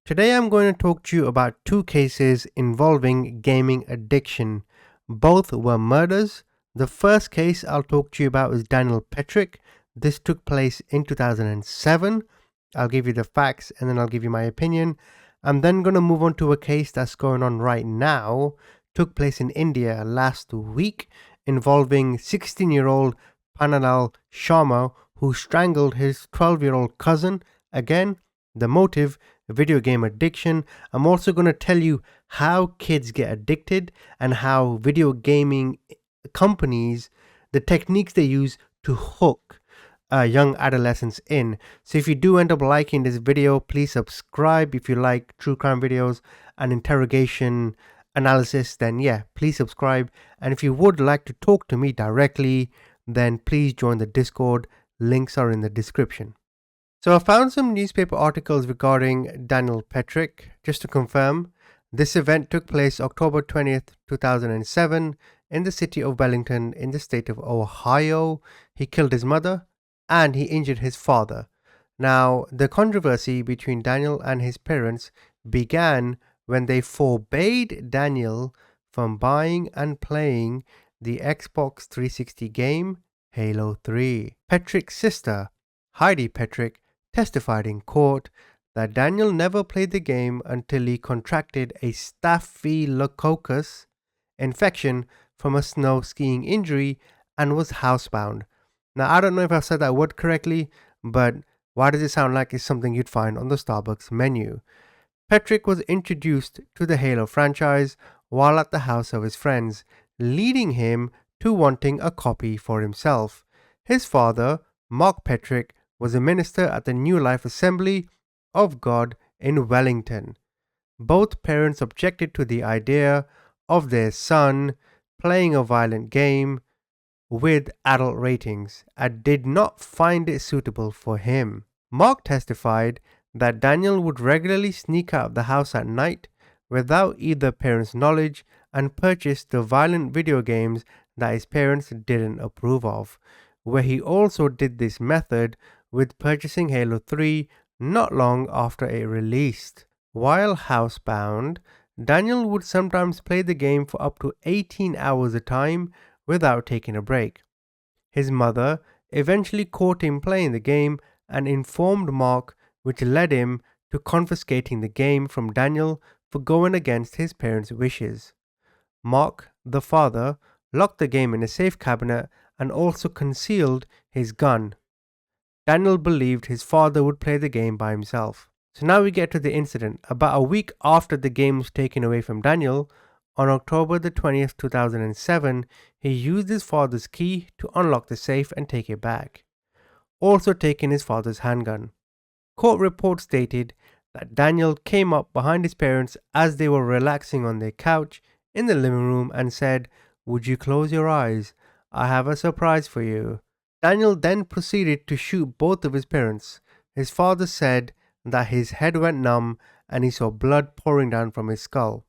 Today I'm going to talk to you about two cases involving gaming addiction. Both were murders. The first case I'll talk to you about is Daniel Petric. This took place in 2007. I'll give you the facts and then I'll give you my opinion. I'm then going to move on to a case that's going on right now. Took place in India last week involving 16-year-old Pannalal Sharma who strangled his 12-year-old cousin. Again, the motive video game addiction. I'm also going to tell you how kids get addicted and how video gaming companies, the techniques they use to hook young adolescents in. So if you do end up liking this video, please subscribe. If you like true crime videos and interrogation analysis, then yeah, please subscribe. And if you would like to talk to me directly, then please join the Discord. Links are in the description. So I found some newspaper articles regarding Daniel Petric. Just to confirm, this event took place October 20th, 2007 in the city of Wellington in the state of Ohio. He killed his mother and he injured his father. Now, the controversy between Daniel and his parents began when they forbade Daniel from buying and playing the Xbox 360 game Halo 3. Petric's sister, Heidi Petric, testified in court that Daniel never played the game until he contracted a staphylococcus infection from a snow skiing injury and was housebound. Now, I don't know if I've said that word correctly, but why does it sound like it's something you'd find on the Starbucks menu? Petric was introduced to the Halo franchise while at the house of his friends, leading him to wanting a copy for himself. His father, Mark Petric, was a minister at the New Life Assembly of God in Wellington. Both parents objected to the idea of their son playing a violent game with adult ratings and did not find it suitable for him. Mark testified that Daniel would regularly sneak out of the house at night without either parents' knowledge and purchase the violent video games that his parents didn't approve of, where he also did this method with purchasing Halo 3 not long after it released. While housebound, Daniel would sometimes play the game for up to 18 hours a time without taking a break. His mother eventually caught him playing the game and informed Mark, which led him to confiscating the game from Daniel for going against his parents' wishes. Mark, the father, locked the game in a safe cabinet and also concealed his gun. Daniel believed his father would play the game by himself. So now we get to the incident. About a week after the game was taken away from Daniel, on October the 20th, 2007, he used his father's key to unlock the safe and take it back, also taking his father's handgun. Court reports stated that Daniel came up behind his parents as they were relaxing on their couch in the living room and said, "Would you close your eyes? I have a surprise for you." Daniel then proceeded to shoot both of his parents. His father said that his head went numb and he saw blood pouring down from his skull.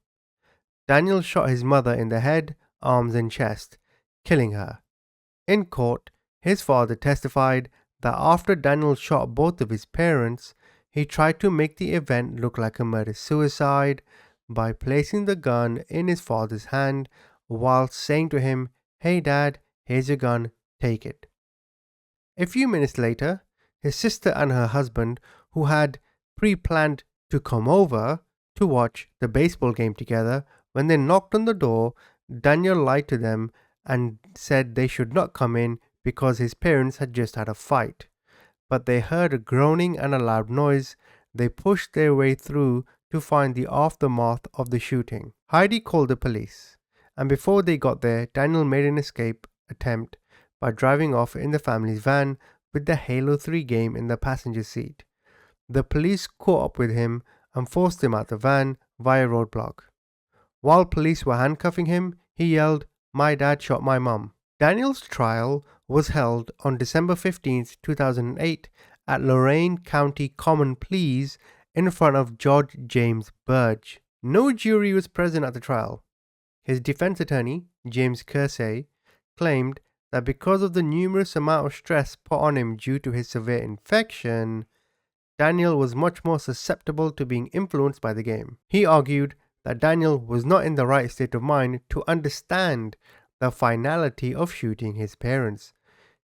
Daniel shot his mother in the head, arms and chest, killing her. In court, his father testified that after Daniel shot both of his parents, he tried to make the event look like a murder-suicide by placing the gun in his father's hand while saying to him, "Hey dad, here's your gun, take it." A few minutes later, his sister and her husband, who had pre-planned to come over to watch the baseball game together, when they knocked on the door, Daniel lied to them and said they should not come in because his parents had just had a fight. But they heard a groaning and a loud noise. They pushed their way through to find the aftermath of the shooting. Heidi called the police, and before they got there, Daniel made an escape attempt by driving off in the family's van with the Halo 3 game in the passenger seat. The police caught up with him and forced him out the van via roadblock. While police were handcuffing him, he yelled, "My dad shot my mum." Daniel's trial was held on December 15th, 2008 at Lorain County Common Pleas in front of Judge James Burge. No jury was present at the trial. His defense attorney, James Kersey, claimed that because of the numerous amount of stress put on him due to his severe infection, Daniel was much more susceptible to being influenced by the game. He argued that Daniel was not in the right state of mind to understand the finality of shooting his parents.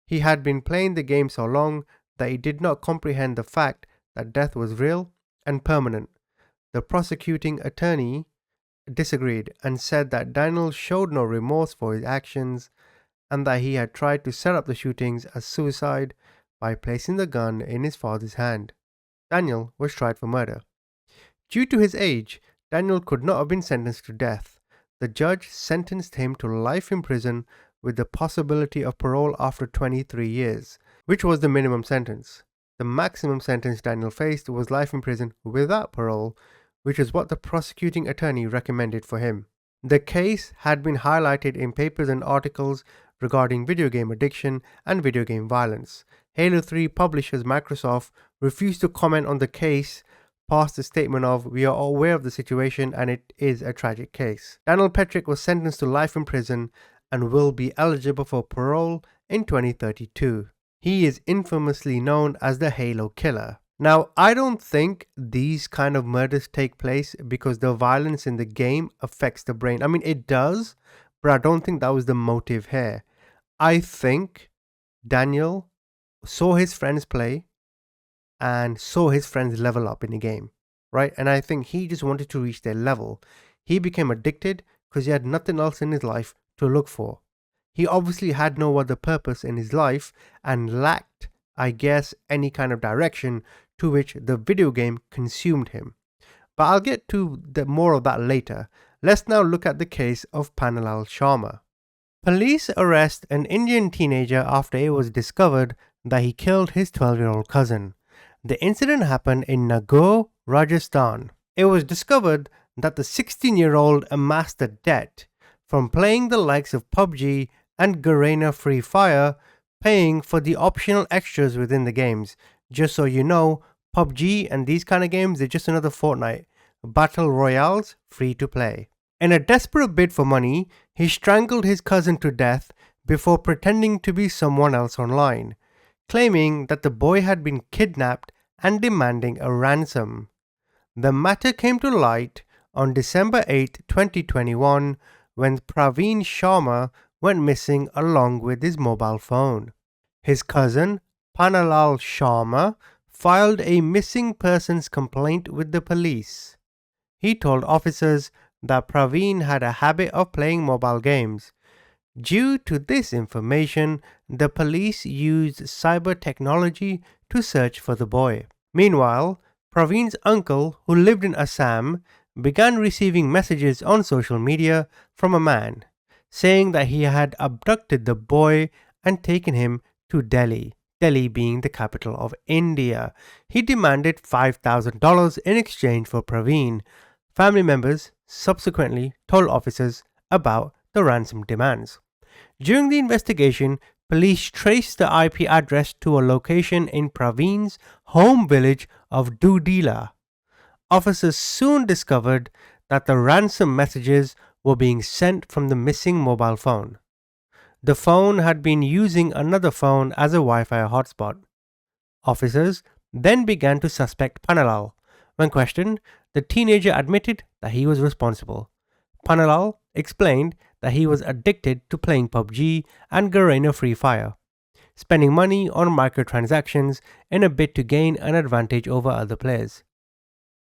He had been playing the game so long that he did not comprehend the fact that death was real and permanent. The prosecuting attorney disagreed and said that Daniel showed no remorse for his actions and that he had tried to set up the shootings as suicide by placing the gun in his father's hand. Daniel was tried for murder. Due to his age, Daniel could not have been sentenced to death. The judge sentenced him to life in prison with the possibility of parole after 23 years, which was the minimum sentence. The maximum sentence Daniel faced was life in prison without parole, which is what the prosecuting attorney recommended for him. The case had been highlighted in papers and articles regarding video game addiction and video game violence. Halo 3 publishers Microsoft refused to comment on the case, passed a statement of, "We are aware of the situation and it is a tragic case." Daniel Petric was sentenced to life in prison and will be eligible for parole in 2032. He is infamously known as the Halo Killer. Now, I don't think these kind of murders take place because the violence in the game affects the brain. I mean, it does, but I don't think that was the motive here. I think Daniel saw his friends play and saw his friends level up in the game, right? And I think he just wanted to reach their level. He became addicted because he had nothing else in his life to look for. He obviously had no other purpose in his life and lacked, I guess, any kind of direction to which the video game consumed him. But I'll get to more of that later. Let's now look at the case of Pannalal Sharma. Police arrest an Indian teenager after it was discovered that he killed his 12-year-old cousin. The incident happened in Nagaur, Rajasthan. It was discovered that the 16-year-old amassed a debt from playing the likes of PUBG and Garena Free Fire, paying for the optional extras within the games. Just so you know, PUBG and these kind of games, they're just another Fortnite. Battle Royales, free to play. In a desperate bid for money, he strangled his cousin to death before pretending to be someone else online, claiming that the boy had been kidnapped and demanding a ransom. The matter came to light on December 8, 2021, when Praveen Sharma went missing along with his mobile phone. His cousin, Pannalal Sharma, filed a missing persons complaint with the police. He told officers that Praveen had a habit of playing mobile games. Due to this information, the police used cyber technology to search for the boy. Meanwhile, Praveen's uncle, who lived in Assam, began receiving messages on social media from a man saying that he had abducted the boy and taken him to Delhi, Delhi being the capital of India. He demanded $5,000 in exchange for Praveen. Family members subsequently told officers about the ransom demands. During the investigation, police traced the IP address to a location in Praveen's home village of Dudila. Officers soon discovered that the ransom messages were being sent from the missing mobile phone. The phone had been using another phone as a Wi-Fi hotspot. Officers then began to suspect Pannalal. When questioned, the teenager admitted that he was responsible. Pannalal explained that he was addicted to playing PUBG and Garena Free Fire, spending money on microtransactions in a bid to gain an advantage over other players.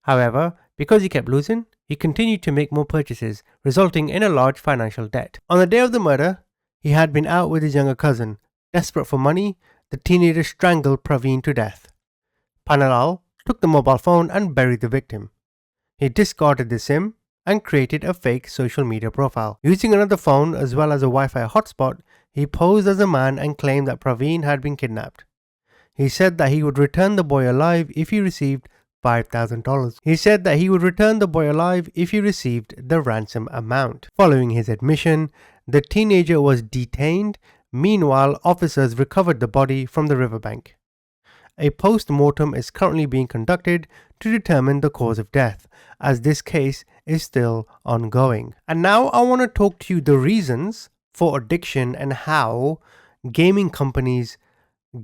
However, because he kept losing, he continued to make more purchases, resulting in a large financial debt. On the day of the murder, he had been out with his younger cousin. Desperate for money, the teenager strangled Praveen to death. Pannalal took the mobile phone and buried the victim. He discarded the SIM and created a fake social media profile. Using another phone as well as a Wi-Fi hotspot, he posed as a man and claimed that Praveen had been kidnapped. He said that he would return the boy alive if he received $5,000. He said that he would return the boy alive if he received the ransom amount. Following his admission, the teenager was detained. Meanwhile, officers recovered the body from the riverbank. A post-mortem is currently being conducted to determine the cause of death, as this case is still ongoing. And now I want to talk to you the reasons for addiction and how gaming companies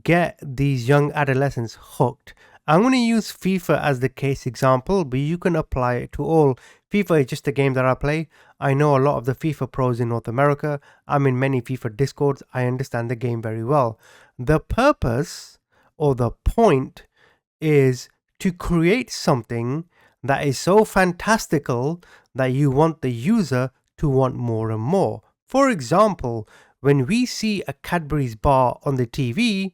get these young adolescents hooked. I'm going to use FIFA as the case example, but you can apply it to all. FIFA is just a game that I play. I know a lot of the FIFA pros in North America. I'm in many FIFA discords. I understand the game very well. The purpose or the point is to create something that is so fantastical that you want the user to want more and more. For example, when we see a Cadbury's bar on the TV,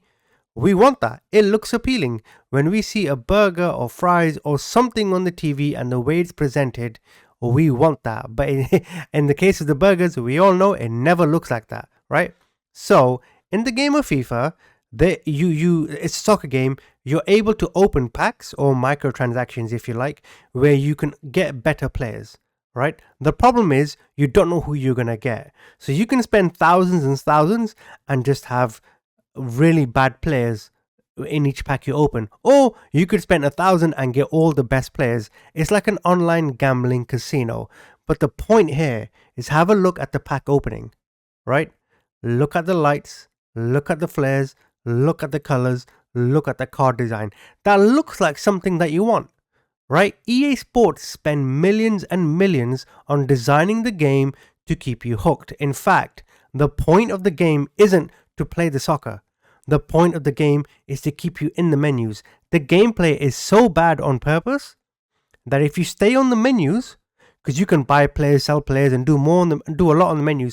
we want that. It looks appealing. When we see a burger or fries or something on the TV and the way it's presented, we want that. But in the case of the burgers, we all know it never looks like that, right? So in the game of FIFA, it's a soccer game. You're able to open packs or microtransactions, if you like, where you can get better players, right? The problem is you don't know who you're gonna get. So you can spend thousands and thousands and just have really bad players in each pack you open, or you could spend 1,000 and get all the best players. It's like an online gambling casino. But the point here is have a look at the pack opening, right? Look at the lights, look at the flares, look at the colors, look at the card design. That looks like something that you want, right? EA Sports spend millions and millions on designing the game to keep you hooked. In fact, the point of the game isn't to play the soccer. The point of the game is to keep you in the menus. The gameplay is so bad on purpose that if you stay on the menus, because you can buy players, sell players, and do a lot on the menu.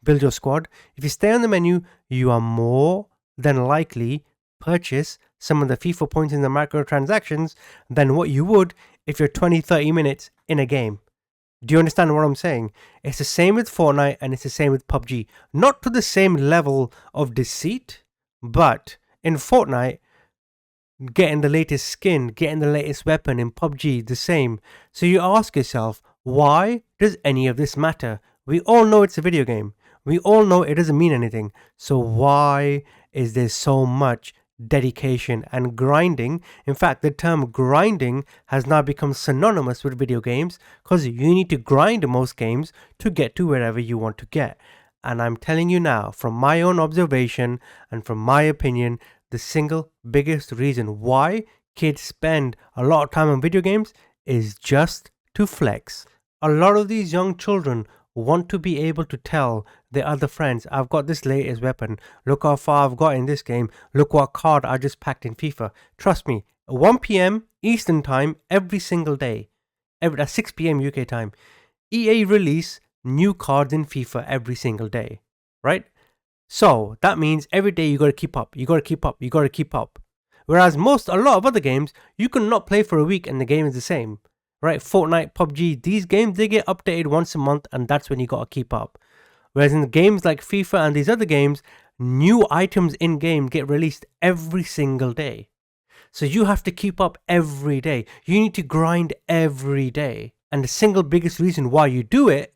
Build your squad. If you stay on the menu, you are more than likely purchase some of the FIFA points in the microtransactions than what you would if you're 20-30 minutes in a game. Do you understand what I'm saying? It's the same with Fortnite and it's the same with PUBG. Not to the same level of deceit, but in Fortnite, getting the latest skin, getting the latest weapon, in PUBG, the same. So you ask yourself, why does any of this matter? We all know it's a video game. We all know it doesn't mean anything. So why is there so much dedication and grinding? In fact, the term grinding has now become synonymous with video games because you need to grind most games to get to wherever you want to get. And I'm telling you now, from my own observation and from my opinion, the single biggest reason why kids spend a lot of time on video games is just to flex. A lot of these young children want to be able to tell their other friends, I've got this latest weapon, look how far I've got in this game, look what card I just packed in FIFA. Trust me, 1 p.m. Eastern time every single day, at 6 p.m. UK time, EA release new cards in FIFA every single day, right? So that means every day you got to keep up, you got to keep up, you got to keep up. Whereas a lot of other games, you can not play for a week and the game is the same. Right, Fortnite, PUBG, these games, they get updated once a month and that's when you gotta keep up. Whereas in games like FIFA and these other games, new items in game get released every single day. So you have to keep up every day. You need to grind every day. And the single biggest reason why you do it,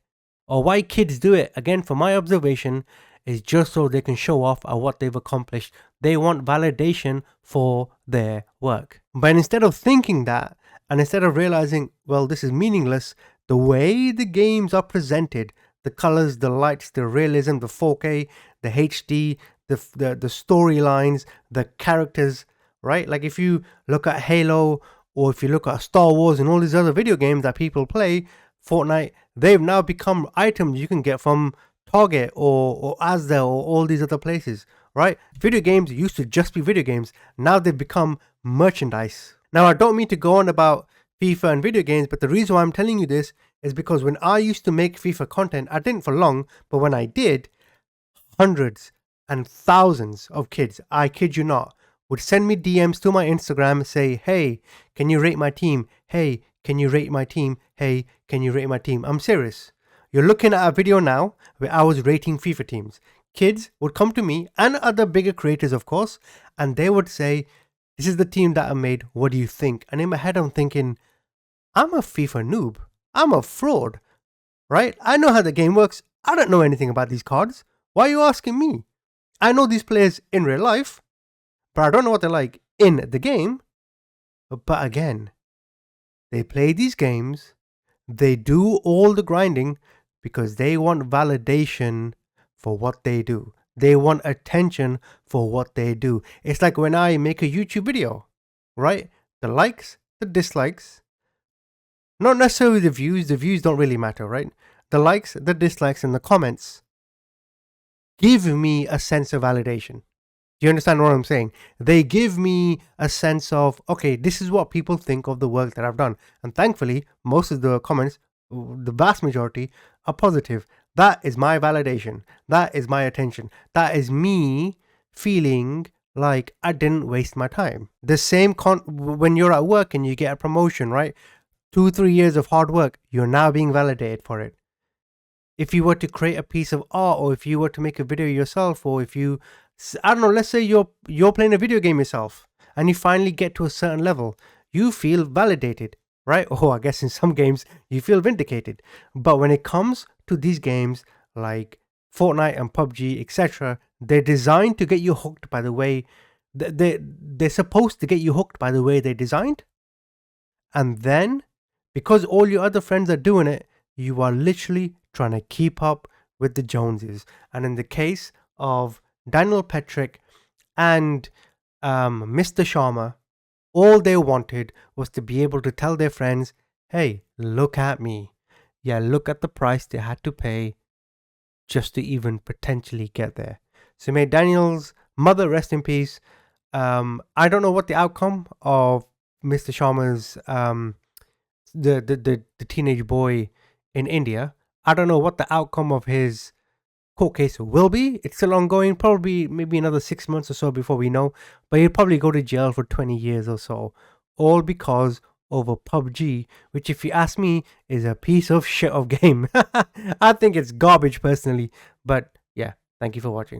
or why kids do it, again from my observation, is just so they can show off at what they've accomplished. They want validation for their work. But instead of thinking that, and instead of realizing, well, this is meaningless, the way the games are presented, the colors, the lights, the realism, the 4K, the HD, the storylines, the characters, right? Like if you look at Halo or if you look at Star Wars and all these other video games that people play, Fortnite, they've now become items you can get from Target or Asda or all these other places, right? Video games used to just be video games. Now they've become merchandise. Now, I don't mean to go on about FIFA and video games, but the reason why I'm telling you this is because when I used to make FIFA content, I didn't for long, but when I did, hundreds and thousands of kids, I kid you not, would send me DMs to my Instagram, say, hey, can you rate my team? Hey, can you rate my team? Hey, can you rate my team? I'm serious. You're looking at a video now where I was rating FIFA teams. Kids would come to me and other bigger creators, of course, and they would say, this is the team that I made. What do you think? And in my head, I'm thinking, I'm a FIFA noob. I'm a fraud, right? I know how the game works. I don't know anything about these cards. Why are you asking me? I know these players in real life, but I don't know what they're like in the game. But again, they play these games. They do all the grinding because they want validation for what they do. They want attention for what they do. It's like when I make a YouTube video, right? The likes, the dislikes, not necessarily the views don't really matter, right? The likes, the dislikes, and the comments give me a sense of validation. Do you understand what I'm saying? They give me a sense of, okay, this is what people think of the work that I've done. And thankfully, most of the comments, the vast majority, are positive. That is my validation. That is my attention. That is me feeling like I didn't waste my time. The same when you're at work and you get a promotion, right? 2-3 years of hard work, you're now being validated for it. If you were to create a piece of art, or if you were to make a video yourself, or if you, I don't know, let's say you're playing a video game yourself and you finally get to a certain level, you feel validated, right? Or I guess in some games you feel vindicated. But when it comes to these games like Fortnite and PUBG, etc., they're designed to get you hooked by the way they're supposed to get you hooked by the way they're designed. And then, because all your other friends are doing it, you are literally trying to keep up with the Joneses. And in the case of Daniel Petric and Mr. Sharma, all they wanted was to be able to tell their friends, hey, look at me. Yeah, look at the price they had to pay just to even potentially get there. So may Daniel's mother rest in peace. I don't know what the outcome of Mr. Sharma's the teenage boy in India. I don't know what the outcome of his court case will be. It's still ongoing, probably maybe another 6 months or so before we know. But he'll probably go to jail for 20 years or so, all because of a PUBG, which, if you ask me, is a piece of shit of game. I think it's garbage personally. But yeah, thank you for watching.